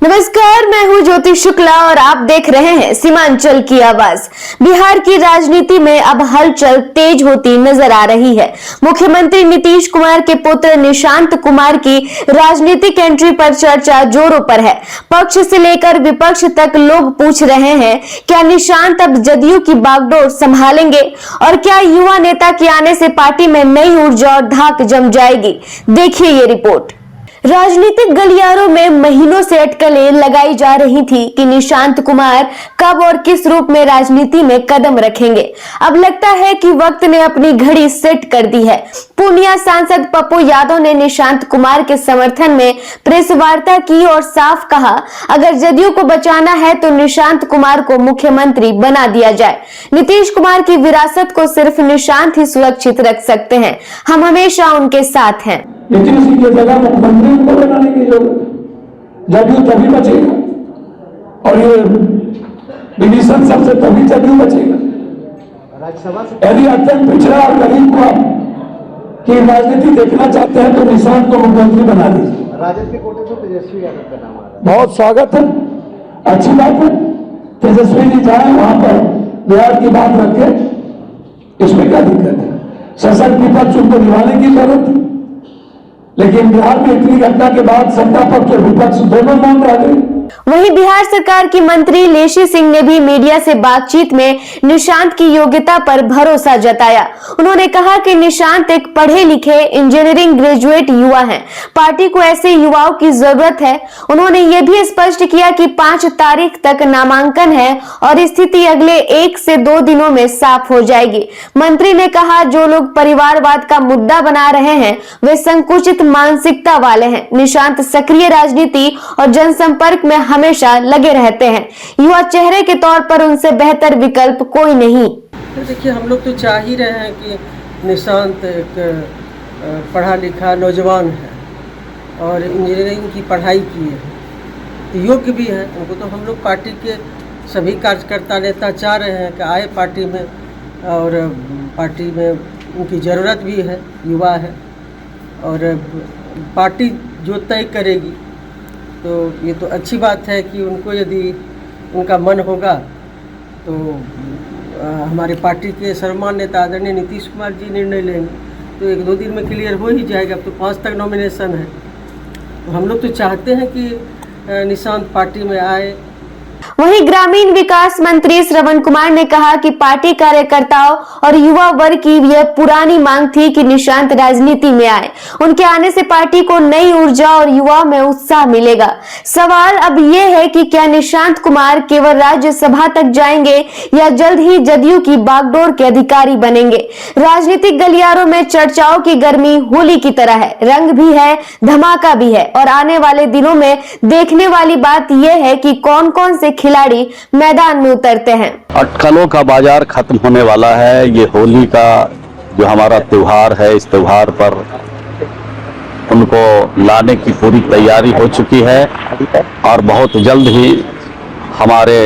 नमस्कार, मैं हूं ज्योति शुक्ला और आप देख रहे हैं सीमांचल की आवाज। बिहार की राजनीति में अब हलचल तेज होती नजर आ रही है। मुख्यमंत्री नीतीश कुमार के पुत्र निशांत कुमार की राजनीतिक एंट्री पर चर्चा जोरों पर है। पक्ष से लेकर विपक्ष तक लोग पूछ रहे हैं, क्या निशांत अब जदयू की बागडोर संभालेंगे और क्या युवा नेता के आने से पार्टी में नई ऊर्जा और धाक जम जाएगी? देखिए ये रिपोर्ट। राजनीतिक गलियारों में महीनों से अटकलें लगाई जा रही थी कि निशांत कुमार कब और किस रूप में राजनीति में कदम रखेंगे। अब लगता है कि वक्त ने अपनी घड़ी सेट कर दी है। पूर्णिया सांसद पप्पू यादव ने निशांत कुमार के समर्थन में प्रेस वार्ता की और साफ कहा, अगर जदयू को बचाना है तो निशांत कुमार को मुख्यमंत्री बना दिया जाए। नीतीश कुमार की विरासत को सिर्फ निशांत ही सुरक्षित रख सकते हैं। हम हमेशा उनके साथ हैं। लेकिन उसी की जगह मुख्यमंत्री को बनाने की जरूरत, जदयू तभी बचेगा और ये डिवीजन सबसे तभी जदयू बचेगा। यदि अत्यंत पिछड़ा और गरीब को की राजनीति देखना चाहते हैं तो निशांत को मुख्यमंत्री बना दीजिए। राजद के कोटे से तेजस्वी यादव का नाम आ रहा है। बहुत स्वागत है, अच्छी बात है। तेजस्वी जी जाए वहां पर बिहार की बात रखे, इसमें क्या दिक्कत है? सशक्त विपक्ष उनको निभाने की जरूरत है, लेकिन बिहार में इतनी घटना के बाद सत्ता पक्ष और विपक्ष दोनों मौन रह गए। वहीं बिहार सरकार की मंत्री लेशी सिंह ने भी मीडिया से बातचीत में निशांत की योग्यता पर भरोसा जताया। उन्होंने कहा कि निशांत एक पढ़े लिखे इंजीनियरिंग ग्रेजुएट युवा हैं। पार्टी को ऐसे युवाओं की जरूरत है। उन्होंने ये भी स्पष्ट किया कि 5 तारीख तक नामांकन है और स्थिति अगले 1 से 2 दिनों में साफ हो जाएगी। मंत्री ने कहा, जो लोग परिवारवाद का मुद्दा बना रहे हैं वे संकुचित मानसिकता वाले हैं। निशांत सक्रिय राजनीति और जनसंपर्क में हमेशा लगे रहते हैं। युवा चेहरे के तौर पर उनसे बेहतर विकल्प कोई नहीं। तो देखिए, हम लोग तो चाह ही रहे हैं कि निशांत एक पढ़ा लिखा नौजवान है और इंजीनियरिंग की पढ़ाई की है, योग्य भी है। उनको तो हम लोग पार्टी के सभी कार्यकर्ता नेता चाह रहे हैं कि आए पार्टी में, और पार्टी में उनकी ज़रूरत भी है। युवा है और पार्टी जो तय करेगी, तो ये तो अच्छी बात है कि उनको यदि उनका मन होगा तो हमारी पार्टी के सर्वमान्य नेता आदरणीय नीतीश कुमार जी निर्णय लेंगे, तो 1-2 दिन में क्लियर हो ही जाएगा। अब तो 5 तक नॉमिनेशन है, तो हम लोग तो चाहते हैं कि निशांत पार्टी में आए। वहीं ग्रामीण विकास मंत्री श्रवण कुमार ने कहा कि पार्टी कार्यकर्ताओं और युवा वर्ग की यह पुरानी मांग थी कि निशांत राजनीति में आए। उनके आने से पार्टी को नई ऊर्जा और युवाओं में उत्साह मिलेगा। सवाल अब यह है कि क्या निशांत कुमार केवल राज्यसभा तक जाएंगे या जल्द ही जदयू की बागडोर के अधिकारी बनेंगे। राजनीतिक गलियारों में चर्चाओं की गर्मी होली की तरह है, रंग भी है, धमाका भी है और आने वाले दिनों में देखने वाली बात यह है कि कौन कौन से खिलाड़ी मैदान में उतरते हैं। अटकलों का बाजार खत्म होने वाला है। ये होली का जो हमारा त्योहार है, इस त्योहार पर उनको लाने की पूरी तैयारी हो चुकी है और बहुत जल्द ही हमारे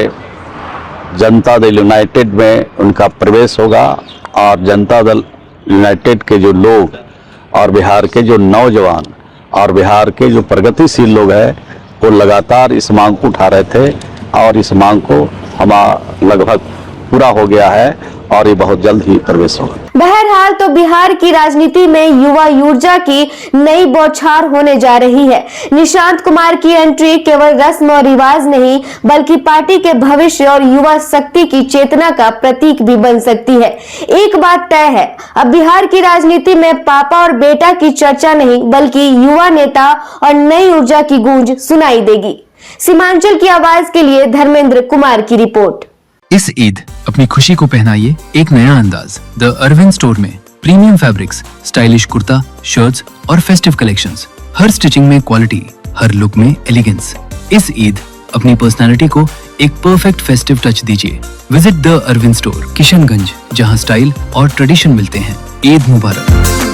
जनता दल यूनाइटेड में उनका प्रवेश होगा। और जनता दल यूनाइटेड के जो लोग और बिहार के जो नौजवान और बिहार के जो प्रगतिशील लोग हैं, वो लगातार इस मांग को उठा रहे थे और इस मांग को हमारा लगभग पूरा हो गया है और ये बहुत जल्द ही प्रवेश होगा। बहरहाल तो बिहार की राजनीति में युवा ऊर्जा की नई बौछार होने जा रही है। निशांत कुमार की एंट्री केवल रस्म और रिवाज नहीं, बल्कि पार्टी के भविष्य और युवा शक्ति की चेतना का प्रतीक भी बन सकती है। एक बात तय है, अब बिहार की राजनीति में पापा और बेटा की चर्चा नहीं, बल्कि युवा नेता और नई ऊर्जा की गूंज सुनाई देगी। सीमांचल की आवाज के लिए धर्मेंद्र कुमार की रिपोर्ट। इस ईद अपनी खुशी को पहनाइए एक नया अंदाज द अरविंद स्टोर में। Premium fabrics, stylish kurta, shirts और फेस्टिव कलेक्शंस। हर स्टिचिंग में क्वालिटी, हर लुक में एलिगेंस। इस ईद अपनी पर्सनालिटी को एक परफेक्ट फेस्टिव टच दीजिए। Visit the Arvind store, Kishanganj, जहां स्टाइल और ट्रेडिशन मिलते हैं। ईद मुबारक।